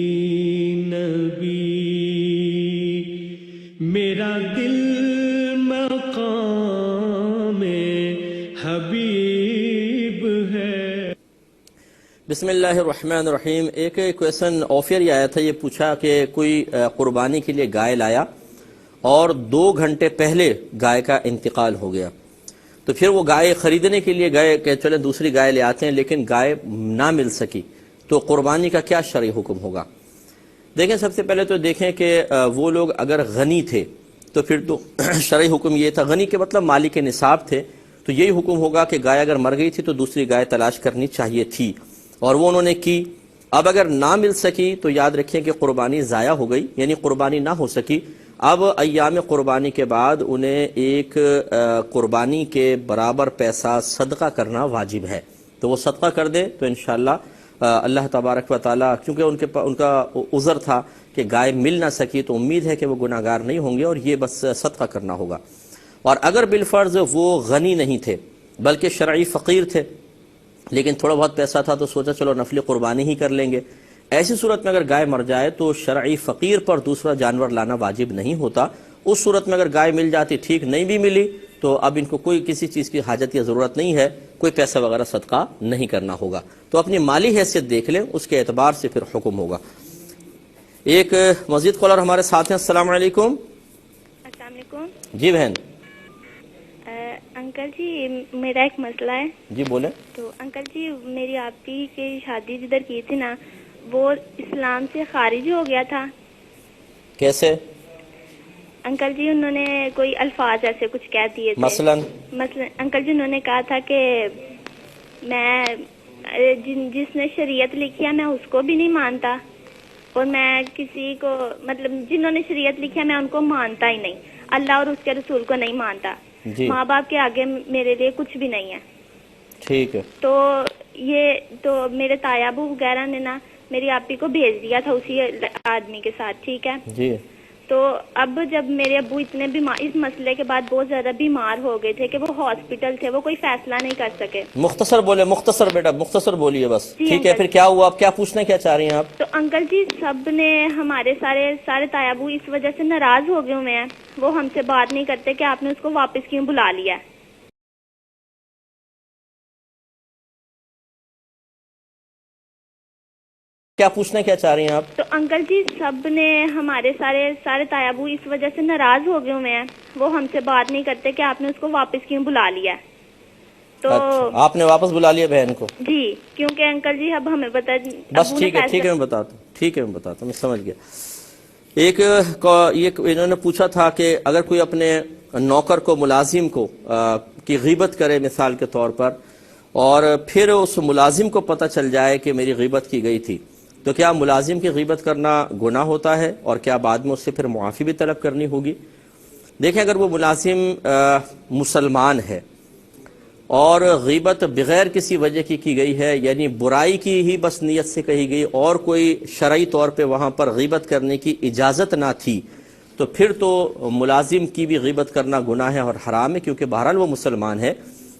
نبی، میرا دل مقام حبیب ہے. بسم اللہ الرحمن الرحیم. ایک کویشچن آفر یہ آیا تھا، یہ پوچھا کہ کوئی قربانی کے لیے گائے لایا اور 2 گھنٹے پہلے گائے کا انتقال ہو گیا، تو پھر وہ گائے خریدنے کے لیے گئے کہ چلیں دوسری گائے لے آتے ہیں، لیکن گائے نہ مل سکی، تو قربانی کا کیا شرعی حکم ہوگا؟ دیکھیں سب سے پہلے تو دیکھیں کہ وہ لوگ اگر غنی تھے تو پھر تو شرعی حکم یہ تھا، غنی کے مطلب مالک نصاب تھے، تو یہی حکم ہوگا کہ گائے اگر مر گئی تھی تو دوسری گائے تلاش کرنی چاہیے تھی، اور وہ انہوں نے کی۔ اب اگر نہ مل سکی تو یاد رکھیں کہ قربانی ضائع ہو گئی، یعنی قربانی نہ ہو سکی۔ اب ایام قربانی کے بعد انہیں ایک قربانی کے برابر پیسہ صدقہ کرنا واجب ہے، تو وہ صدقہ کر دے تو انشاءاللہ اللہ تبارک و تعالیٰ، کیونکہ ان کا عذر تھا کہ گائے مل نہ سکی، تو امید ہے کہ وہ گناہ گار نہیں ہوں گے، اور یہ بس صدقہ کرنا ہوگا۔ اور اگر بالفرض وہ غنی نہیں تھے بلکہ شرعی فقیر تھے، لیکن تھوڑا بہت پیسہ تھا تو سوچا چلو نفلی قربانی ہی کر لیں گے، ایسی صورت میں اگر گائے مر جائے تو شرعی فقیر پر دوسرا جانور لانا واجب نہیں ہوتا۔ اس صورت میں اگر گائے مل جاتی ٹھیک، نہیں بھی ملی تو اب ان کو کوئی کسی چیز کی حاجت یا ضرورت نہیں ہے، کوئی پیسہ وغیرہ صدقہ نہیں کرنا ہوگا، تو اپنی مالی حیثیت دیکھ لیں، اس کے اعتبار سے پھر حکم ہوگا۔ ایک مزید کالر ہمارے ساتھ ہیں۔ السلام علیکم۔ السلام علیکم جی بہن۔ انکل جی میرا ایک مسئلہ ہے۔ جی بولیں۔ تو انکل جی میری آپی کی شادی جدھر کی تھی نا، وہ اسلام سے خارج ہو گیا تھا۔ کیسے؟ انکل جی انہوں نے کوئی الفاظ ایسے کچھ کہہ دیے تھے، مثلا انکل جی انہوں نے کہا تھا کہ میں جس نے شریعت لکھی ہے میں اس کو بھی نہیں مانتا، اور میں کسی کو مطلب جنہوں نے شریعت لکھی ہے میں ان کو مانتا ہی نہیں، اللہ اور اس کے رسول کو نہیں مانتا، ماں باپ کے آگے میرے لیے کچھ بھی نہیں ہے۔ ٹھیک ہے۔ تو یہ تو میرے تایا ابو وغیرہ نے نا میری آپی کو بھیج دیا تھا اسی آدمی کے ساتھ، ٹھیک ہے جی۔ تو اب جب میرے ابو اتنے بیمار، اس مسئلے کے بعد بہت زیادہ بیمار ہو گئے تھے کہ وہ ہاسپٹل تھے، وہ کوئی فیصلہ نہیں کر سکے۔ مختصر بولے، مختصر بیٹا مختصر بولیے بس۔ ٹھیک ہے، پھر کیا ہوا؟ آپ کیا پوچھنا کیا چاہ رہی ہیں آپ؟ تو انکل جی سب نے ہمارے سارے تایا ابو اس وجہ سے ناراض ہو گئے ہوئے ہیں، وہ ہم سے بات نہیں کرتے کہ آپ نے اس کو واپس کیوں بلا لیا ہے۔ کیا پوچھنا کیا چاہ رہی ہیں آپ؟ تو انکل جی سب نے ہمارے سارے تایا ابو اس وجہ سے ناراض ہو گئے ہوئے ہیں، وہ ہم سے بات نہیں کرتے کہ آپ نے اس کو واپس کیوں بلا لیا ہے۔ تو آپ نے واپس بلا لیا بہن کو؟ جی، کیونکہ انکل جی اب ہمیں بتا بس ٹھیک ہے میں بتاتا ہوں، میں سمجھ گیا۔ ایک انہوں نے پوچھا تھا کہ اگر کوئی اپنے نوکر کو، ملازم کو کی غیبت کرے مثال کے طور پر، اور پھر اس ملازم کو پتہ چل جائے کہ میری غیبت کی گئی تھی، تو کیا ملازم کی غیبت کرنا گناہ ہوتا ہے، اور کیا بعد میں اس سے پھر معافی بھی طلب کرنی ہوگی؟ دیکھیں، اگر وہ ملازم مسلمان ہے اور غیبت بغیر کسی وجہ کی گئی ہے، یعنی برائی کی ہی بس نیت سے کہی گئی اور کوئی شرعی طور پہ وہاں پر غیبت کرنے کی اجازت نہ تھی، تو پھر تو ملازم کی بھی غیبت کرنا گناہ ہے اور حرام ہے، کیونکہ بہرحال وہ مسلمان ہے،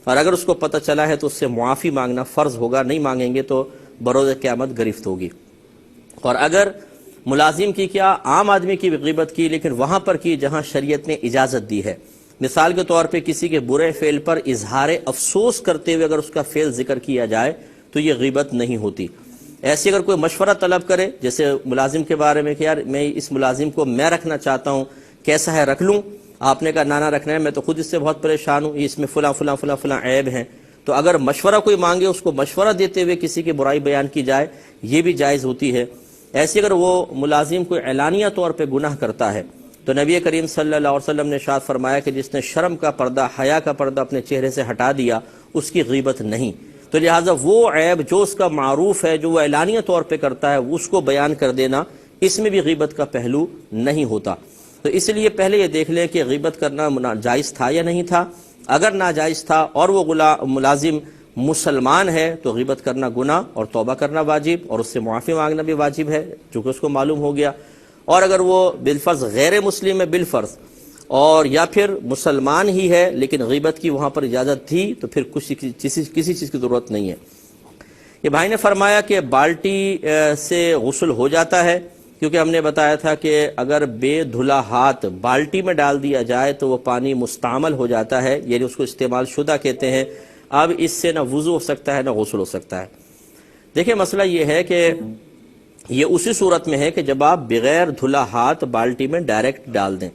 اور اگر اس کو پتہ چلا ہے تو اس سے معافی مانگنا فرض ہوگا، نہیں مانگیں گے تو بروز قیامت گرفت ہوگی۔ اور اگر ملازم کی کیا، عام آدمی کی غیبت کی، لیکن وہاں پر کی جہاں شریعت نے اجازت دی ہے، مثال کے طور پہ کسی کے برے فعل پر اظہار افسوس کرتے ہوئے اگر اس کا فعل ذکر کیا جائے تو یہ غیبت نہیں ہوتی۔ ایسی اگر کوئی مشورہ طلب کرے، جیسے ملازم کے بارے میں کہ یار میں اس ملازم کو میں رکھنا چاہتا ہوں، کیسا ہے، رکھ لوں؟ آپ نے کہا نانا رکھنا ہے، میں تو خود اس سے بہت پریشان ہوں، اس میں فلاں فلاں فلاں فلاں عیب ہیں، تو اگر مشورہ کوئی مانگے، اس کو مشورہ دیتے ہوئے کسی کی برائی بیان کی جائے، یہ بھی جائز ہوتی ہے۔ ایسی اگر وہ ملازم کوئی اعلانیہ طور پہ گناہ کرتا ہے تو نبی کریم صلی اللہ علیہ وسلم نے ارشاد فرمایا کہ جس نے شرم کا پردہ، حیا کا پردہ اپنے چہرے سے ہٹا دیا، اس کی غیبت نہیں۔ تو لہٰذا وہ عیب جو اس کا معروف ہے، جو وہ اعلانیہ طور پہ کرتا ہے، اس کو بیان کر دینا، اس میں بھی غیبت کا پہلو نہیں ہوتا۔ تو اس لیے پہلے یہ دیکھ لیں کہ غیبت کرنا جائز تھا یا نہیں تھا۔ اگر ناجائز تھا اور وہ ملازم مسلمان ہے تو غیبت کرنا گناہ اور توبہ کرنا واجب، اور اس سے معافی مانگنا بھی واجب ہے چونکہ اس کو معلوم ہو گیا۔ اور اگر وہ بالفرض غیر مسلم ہے بالفرض، اور یا پھر مسلمان ہی ہے لیکن غیبت کی وہاں پر اجازت تھی، تو پھر کسی چیز کی ضرورت نہیں ہے۔ یہ بھائی نے فرمایا کہ بالٹی سے غسل ہو جاتا ہے، کیونکہ ہم نے بتایا تھا کہ اگر بے دھلا ہاتھ بالٹی میں ڈال دیا جائے تو وہ پانی مستعمل ہو جاتا ہے، یعنی اس کو استعمال شدہ کہتے ہیں۔ اب اس سے نہ وضو ہو سکتا ہے نہ غسل ہو سکتا ہے۔ دیکھیں مسئلہ یہ ہے کہ یہ اسی صورت میں ہے کہ جب آپ بغیر دھلا ہاتھ بالٹی میں ڈائریکٹ ڈال دیں۔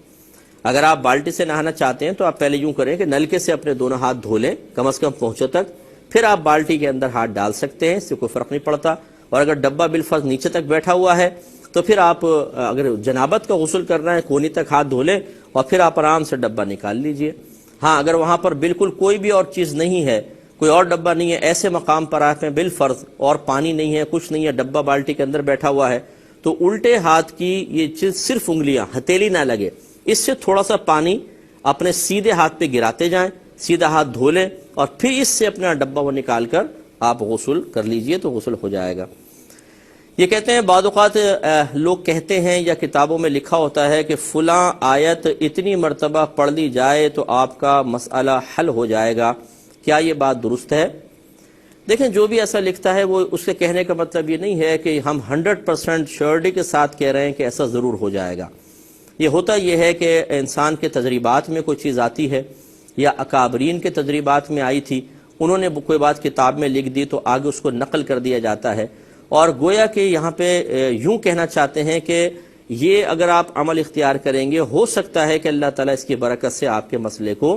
اگر آپ بالٹی سے نہانا چاہتے ہیں تو آپ پہلے یوں کریں کہ نلکے سے اپنے دونوں ہاتھ دھو لیں کم از کم پہنچے تک، پھر آپ بالٹی کے اندر ہاتھ ڈال سکتے ہیں، اس سے کوئی فرق نہیں پڑتا۔ اور اگر ڈبہ بالفرض نیچے تک بیٹھا ہوا ہے تو پھر آپ اگر جنابت کا غسل کرنا ہے کونی تک ہاتھ دھو لیں اور پھر آپ آرام سے ڈبہ نکال لیجئے۔ ہاں اگر وہاں پر بالکل کوئی بھی اور چیز نہیں ہے، کوئی اور ڈبہ نہیں ہے، ایسے مقام پر آپ ہیں بالفرض اور پانی نہیں ہے، کچھ نہیں ہے، ڈبہ بالٹی کے اندر بیٹھا ہوا ہے، تو الٹے ہاتھ کی یہ چیز صرف انگلیاں، ہتھیلی نہ لگے، اس سے تھوڑا سا پانی اپنے سیدھے ہاتھ پہ گراتے جائیں، سیدھا ہاتھ دھو لیں اور پھر اس سے اپنا ڈبہ وہ نکال کر آپ غسل کر لیجئے تو غسل ہو جائے گا۔ یہ کہتے ہیں بعض اوقات لوگ کہتے ہیں یا کتابوں میں لکھا ہوتا ہے کہ فلاں آیت اتنی مرتبہ پڑھ لی جائے تو آپ کا مسئلہ حل ہو جائے گا، کیا یہ بات درست ہے؟ دیکھیں جو بھی ایسا لکھتا ہے وہ اس کے کہنے کا مطلب یہ نہیں ہے کہ ہم 100% شیورٹی کے ساتھ کہہ رہے ہیں کہ ایسا ضرور ہو جائے گا۔ یہ ہوتا یہ ہے کہ انسان کے تجربات میں کوئی چیز آتی ہے یا اکابرین کے تجربات میں آئی تھی، انہوں نے کوئی بات کتاب میں لکھ دی تو آگے اس کو نقل کر دیا جاتا ہے، اور گویا کہ یہاں پہ یوں کہنا چاہتے ہیں کہ یہ اگر آپ عمل اختیار کریں گے ہو سکتا ہے کہ اللہ تعالیٰ اس کی برکت سے آپ کے مسئلے کو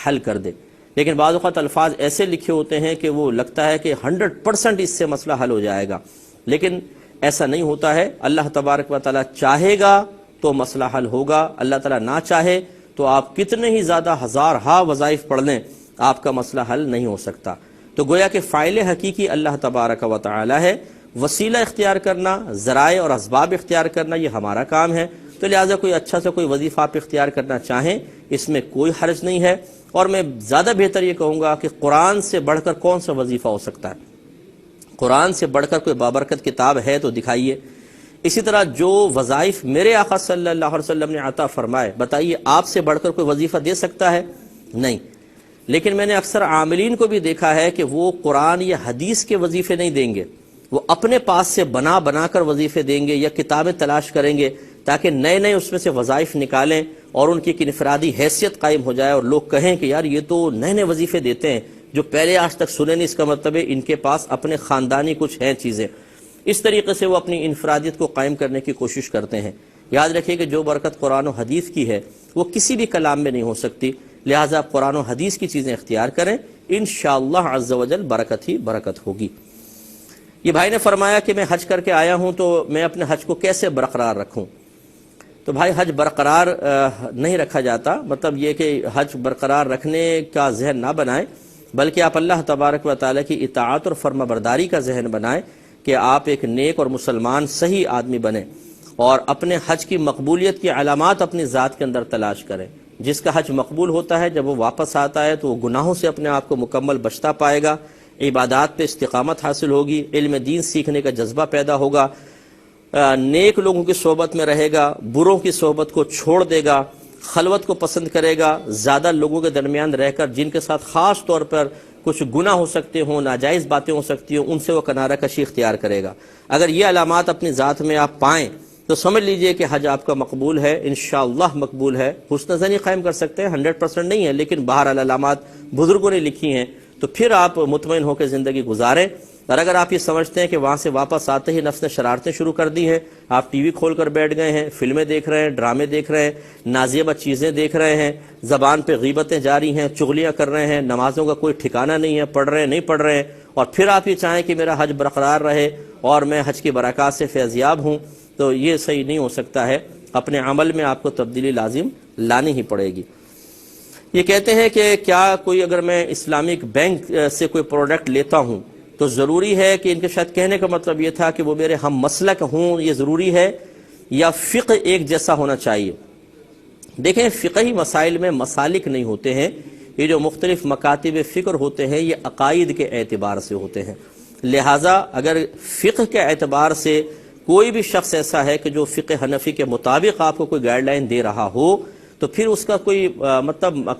حل کر دے، لیکن بعض اوقات الفاظ ایسے لکھے ہوتے ہیں کہ وہ لگتا ہے کہ 100% اس سے مسئلہ حل ہو جائے گا، لیکن ایسا نہیں ہوتا ہے۔ اللہ تبارک و تعالیٰ چاہے گا تو مسئلہ حل ہوگا، اللہ تعالیٰ نہ چاہے تو آپ کتنے ہی زیادہ ہزارہا وظائف پڑھ لیں آپ کا مسئلہ حل نہیں ہو سکتا۔ تو گویا کہ فاعل حقیقی اللہ تبارک و تعالیٰ ہے، وسیلہ اختیار کرنا، ذرائع اور اسباب اختیار کرنا یہ ہمارا کام ہے، تو لہٰذا کوئی اچھا سے کوئی وظیفہ آپ اختیار کرنا چاہیں اس میں کوئی حرج نہیں ہے، اور میں زیادہ بہتر یہ کہوں گا کہ قرآن سے بڑھ کر کون سا وظیفہ ہو سکتا ہے؟ قرآن سے بڑھ کر کوئی بابرکت کتاب ہے تو دکھائیے۔ اسی طرح جو وظائف میرے آقا صلی اللہ علیہ وسلم نے عطا فرمائے، بتائیے آپ سے بڑھ کر کوئی وظیفہ دے سکتا ہے؟ نہیں۔ لیکن میں نے اکثر عاملین کو بھی دیکھا ہے کہ وہ قرآن یا حدیث کے وظیفے نہیں دیں گے، وہ اپنے پاس سے بنا کر وظیفے دیں گے یا کتابیں تلاش کریں گے تاکہ نئے نئے اس میں سے وظائف نکالیں اور ان کی ایک انفرادی حیثیت قائم ہو جائے اور لوگ کہیں کہ یار یہ تو نئے نئے وظیفے دیتے ہیں جو پہلے آج تک سنے نہیں، اس کا مطلب ہے ان کے پاس اپنے خاندانی کچھ ہیں چیزیں۔ اس طریقے سے وہ اپنی انفرادیت کو قائم کرنے کی کوشش کرتے ہیں۔ یاد رکھیں کہ جو برکت قرآن و حدیث کی ہے وہ کسی بھی کلام میں نہیں ہو سکتی، لہٰذا آپ قرآن و حدیث کی چیزیں اختیار کریں، انشاءاللہ عز و جل برکت ہی برکت ہوگی۔ یہ بھائی نے فرمایا کہ میں حج کر کے آیا ہوں تو میں اپنے حج کو کیسے برقرار رکھوں؟ تو بھائی حج برقرار نہیں رکھا جاتا، مطلب یہ کہ حج برقرار رکھنے کا ذہن نہ بنائیں، بلکہ آپ اللہ تبارک و تعالیٰ کی اطاعت اور فرما برداری کا ذہن بنائیں کہ آپ ایک نیک اور مسلمان صحیح آدمی بنیں، اور اپنے حج کی مقبولیت کی علامات اپنی ذات کے اندر تلاش کریں۔ جس کا حج مقبول ہوتا ہے جب وہ واپس آتا ہے تو وہ گناہوں سے اپنے آپ کو مکمل بچتا پائے گا، عبادات پہ استقامت حاصل ہوگی، علم دین سیکھنے کا جذبہ پیدا ہوگا، نیک لوگوں کی صحبت میں رہے گا، بروں کی صحبت کو چھوڑ دے گا، خلوت کو پسند کرے گا، زیادہ لوگوں کے درمیان رہ کر جن کے ساتھ خاص طور پر کچھ گناہ ہو سکتے ہوں، ناجائز باتیں ہو سکتی ہوں، ان سے وہ کنارہ کشی اختیار کرے گا۔ اگر یہ علامات اپنی ذات میں آپ پائیں تو سمجھ لیجئے کہ حج آپ کا مقبول ہے، انشاءاللہ مقبول ہے۔ حسن ظنی قائم کر سکتے ہیں، 100% نہیں ہے، لیکن بہرحال علامات بزرگوں نے لکھی ہیں، تو پھر آپ مطمئن ہو کے زندگی گزاریں۔ اور اگر آپ یہ سمجھتے ہیں کہ وہاں سے واپس آتے ہی نفس نے شرارتیں شروع کر دی ہیں، آپ ٹی وی کھول کر بیٹھ گئے ہیں، فلمیں دیکھ رہے ہیں، ڈرامے دیکھ رہے ہیں، نازیبہ چیزیں دیکھ رہے ہیں، زبان پہ غیبتیں جاری ہیں، چغلیاں کر رہے ہیں، نمازوں کا کوئی ٹھکانہ نہیں ہے، پڑھ رہے ہیں نہیں پڑھ رہے ہیں، اور پھر آپ یہ چاہیں کہ میرا حج برقرار رہے اور میں حج کی برکات سے فیضیاب ہوں، تو یہ صحیح نہیں ہو سکتا ہے۔ اپنے عمل میں آپ کو تبدیلی لازم لانی ہی پڑے گی۔ یہ کہتے ہیں کہ کیا کوئی اگر میں اسلامک بینک سے کوئی پروڈکٹ لیتا ہوں تو ضروری ہے کہ ان کے شاید کہنے کا مطلب یہ تھا کہ وہ میرے ہم مسلک ہوں، یہ ضروری ہے یا فقہ ایک جیسا ہونا چاہیے؟ دیکھیں فقہی مسائل میں مسالک نہیں ہوتے ہیں، یہ جو مختلف مکاتب فکر ہوتے ہیں یہ عقائد کے اعتبار سے ہوتے ہیں، لہٰذا اگر فقہ کے اعتبار سے کوئی بھی شخص ایسا ہے کہ جو فقہ حنفی کے مطابق آپ کو کوئی گائیڈ لائن دے رہا ہو تو پھر اس کا کوئی مطلب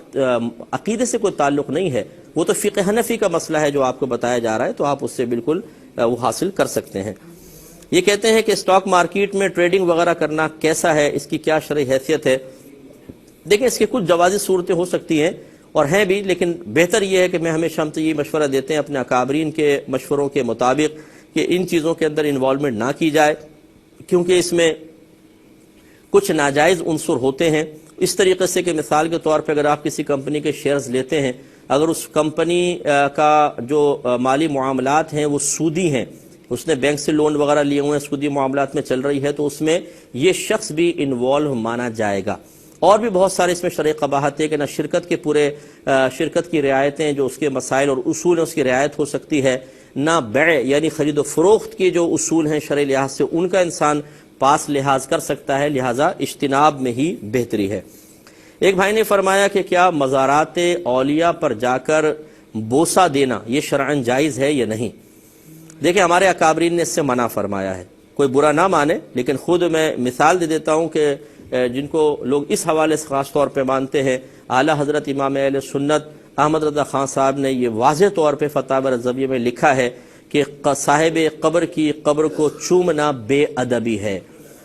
عقیدے سے کوئی تعلق نہیں ہے، وہ تو فقہ حنفی کا مسئلہ ہے جو آپ کو بتایا جا رہا ہے، تو آپ اس سے بالکل وہ حاصل کر سکتے ہیں۔ یہ کہتے ہیں کہ اسٹاک مارکیٹ میں ٹریڈنگ وغیرہ کرنا کیسا ہے، اس کی کیا شرعی حیثیت ہے؟ دیکھیں اس کی کچھ جوازی صورتیں ہو سکتی ہیں اور ہیں بھی، لیکن بہتر یہ ہے کہ میں ہمیشہ ہم تو یہ مشورہ دیتے ہیں اپنے اکابرین کے مشوروں کے مطابق کہ ان چیزوں کے اندر انوالومنٹ نہ کی جائے، کیونکہ اس میں کچھ ناجائز عنصر ہوتے ہیں، اس طریقے سے کہ مثال کے طور پہ اگر آپ کسی کمپنی کے شیئرز لیتے ہیں، اگر اس کمپنی کا جو مالی معاملات ہیں وہ سودی ہیں، اس نے بینک سے لون وغیرہ لیے ہوئے ہیں، سودی معاملات میں چل رہی ہے، تو اس میں یہ شخص بھی انوالو مانا جائے گا، اور بھی بہت سارے اس میں شرعی قباحت ہے کہ نہ شرکت کی رعایتیں جو اس کے مسائل اور اصول ہیں اس کی رعایت ہو سکتی ہے، نہ بیع یعنی خرید و فروخت کے جو اصول ہیں شرعی لحاظ سے ان کا انسان پاس لحاظ کر سکتا ہے، لہٰذا اجتناب میں ہی بہتری ہے۔ ایک بھائی نے فرمایا کہ کیا مزارات اولیاء پر جا کر بوسہ دینا یہ شرعاً جائز ہے یا نہیں؟ دیکھیں ہمارے اکابرین نے اس سے منع فرمایا ہے، کوئی برا نہ مانے، لیکن خود میں مثال دے دیتا ہوں کہ جن کو لوگ اس حوالے سے خاص طور پہ مانتے ہیں، اعلیٰ حضرت امام اہل سنت احمد رضا خان صاحب نے یہ واضح طور پہ فتاوی رضویہ میں لکھا ہے کہ صاحب قبر کی قبر کو چومنا بے ادبی ہے،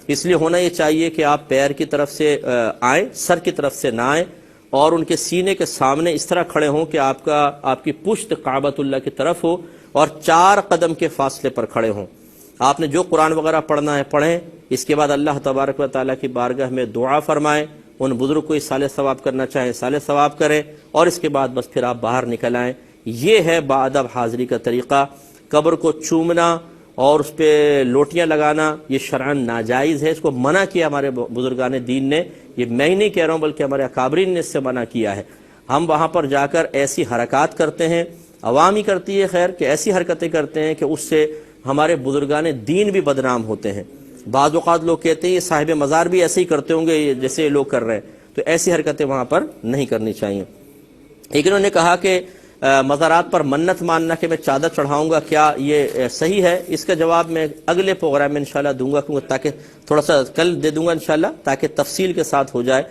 اس لیے ہونا یہ چاہیے کہ آپ پیر کی طرف سے آئیں، سر کی طرف سے نہ آئیں، اور ان کے سینے کے سامنے اس طرح کھڑے ہوں کہ آپ کی پشت کعبۃ اللہ کی طرف ہو اور 4 قدم کے فاصلے پر کھڑے ہوں۔ آپ نے جو قرآن وغیرہ پڑھنا ہے پڑھیں، اس کے بعد اللہ تبارک و تعالیٰ کی بارگاہ میں دعا فرمائیں، ان بزرگ کو صالح ثواب کرنا چاہیں صالح ثواب کریں، اور اس کے بعد بس پھر آپ باہر نکل آئیں۔ یہ ہے باادب حاضری کا طریقہ۔ قبر کو چومنا اور اس پہ لوٹیاں لگانا یہ شرعاً ناجائز ہے، اس کو منع کیا ہمارے بزرگان دین نے، یہ میں ہی نہیں کہہ رہا ہوں بلکہ ہمارے اکابرین نے اس سے منع کیا ہے۔ ہم وہاں پر جا کر ایسی حرکات کرتے ہیں، عوام ہی کرتی ہے خیر، کہ ایسی حرکتیں کرتے ہیں کہ اس سے ہمارے بزرگان دین بھی بدنام ہوتے ہیں۔ بعض اوقات لوگ کہتے ہیں یہ صاحب مزار بھی ایسے ہی کرتے ہوں گے جیسے یہ لوگ کر رہے ہیں، تو ایسی حرکتیں وہاں پر نہیں کرنی چاہیے۔ ایک انہوں نے کہا کہ مزارات پر منت ماننا کہ میں چادر چڑھاؤں گا، کیا یہ صحیح ہے؟ اس کا جواب میں اگلے پروگرام میں انشاءاللہ دوں گا، کیونکہ تاکہ تھوڑا سا کل دے دوں گا انشاءاللہ تاکہ تفصیل کے ساتھ ہو جائے۔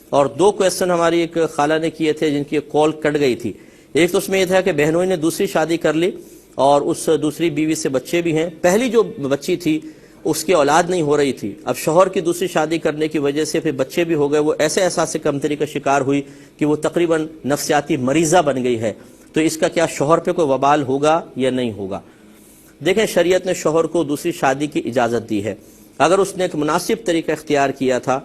اور 2 کویسچن ہماری ایک خالہ نے کیے تھے جن کی کال کٹ گئی تھی۔ ایک تو اس میں یہ تھا کہ بہنوئی نے دوسری شادی کر لی اور اس دوسری بیوی سے بچے بھی ہیں، پہلی جو بچی تھی اس کی اولاد نہیں ہو رہی تھی، اب شوہر کی دوسری شادی کرنے کی وجہ سے پھر بچے بھی ہو گئے، وہ ایسے احساس کمتری کا شکار ہوئی کہ وہ تقریباً نفسیاتی مریضہ بن گئی ہے، تو اس کا کیا شوہر پہ کوئی وبال ہوگا یا نہیں ہوگا؟ دیکھیں شریعت نے شوہر کو دوسری شادی کی اجازت دی ہے، اگر اس نے ایک مناسب طریقہ اختیار کیا تھا،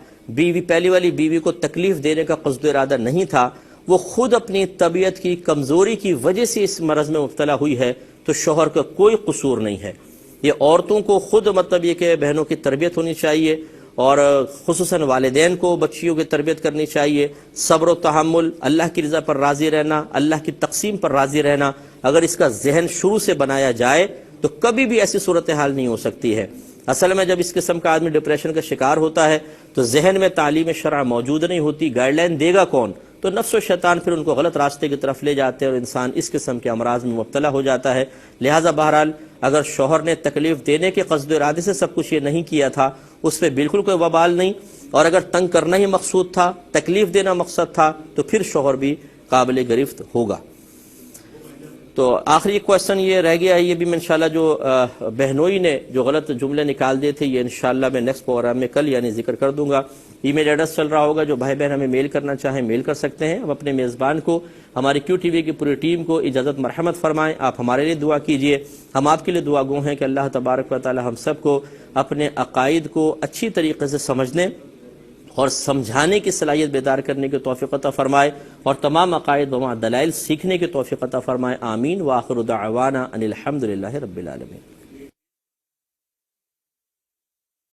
پہلی والی بیوی کو تکلیف دینے کا قصد ارادہ نہیں تھا، وہ خود اپنی طبیعت کی کمزوری کی وجہ سے اس مرض میں مبتلا ہوئی ہے، تو شوہر کا کوئی قصور نہیں ہے۔ یہ عورتوں کو خود مطلب یہ کہ بہنوں کی تربیت ہونی چاہیے، اور خصوصاً والدین کو بچیوں کی تربیت کرنی چاہیے، صبر و تحمل، اللہ کی رضا پر راضی رہنا، اللہ کی تقسیم پر راضی رہنا، اگر اس کا ذہن شروع سے بنایا جائے تو کبھی بھی ایسی صورتحال نہیں ہو سکتی ہے۔ اصل میں جب اس قسم کا آدمی ڈپریشن کا شکار ہوتا ہے تو ذہن میں تعلیم شرع موجود نہیں ہوتی، گائیڈ لائن دے گا کون؟ تو نفس و شیطان پھر ان کو غلط راستے کی طرف لے جاتے ہیں اور انسان اس قسم کے امراض میں مبتلا ہو جاتا ہے۔ لہٰذا بہرحال اگر شوہر نے تکلیف دینے کے قصد و ارادے سے سب کچھ یہ نہیں کیا تھا، اس پہ بالکل کوئی وبال نہیں، اور اگر تنگ کرنا ہی مقصود تھا، تکلیف دینا مقصد تھا، تو پھر شوہر بھی قابل گرفت ہوگا۔ تو آخری کویسچن یہ رہ گیا ہے، یہ بھی میں انشاءاللہ جو بہنوئی نے جو غلط جملے نکال دیے تھے یہ انشاءاللہ میں نیکسٹ پروگرام میں کل یعنی ذکر کر دوں گا۔ ای میل ایڈریس چل رہا ہوگا، جو بھائی بہن ہمیں میل کرنا چاہیں میل کر سکتے ہیں۔ ہم اپنے میزبان کو، ہماری کیو ٹی وی کی پوری ٹیم کو اجازت مرحمت فرمائیں، آپ ہمارے لیے دعا کیجئے، ہم آپ کے لیے دعا گو ہیں کہ اللہ تبارک و تعالی ہم سب کو اپنے عقائد کو اچھی طریقے سے سمجھنے اور سمجھانے کی صلاحیت بیدار کرنے کی توفیق عطا فرمائے، اور تمام عقائد و دلائل سیکھنے کی توفیق عطا فرمائے۔ آمین۔ وآخر دعوانا ان الحمدللہ رب العالمین۔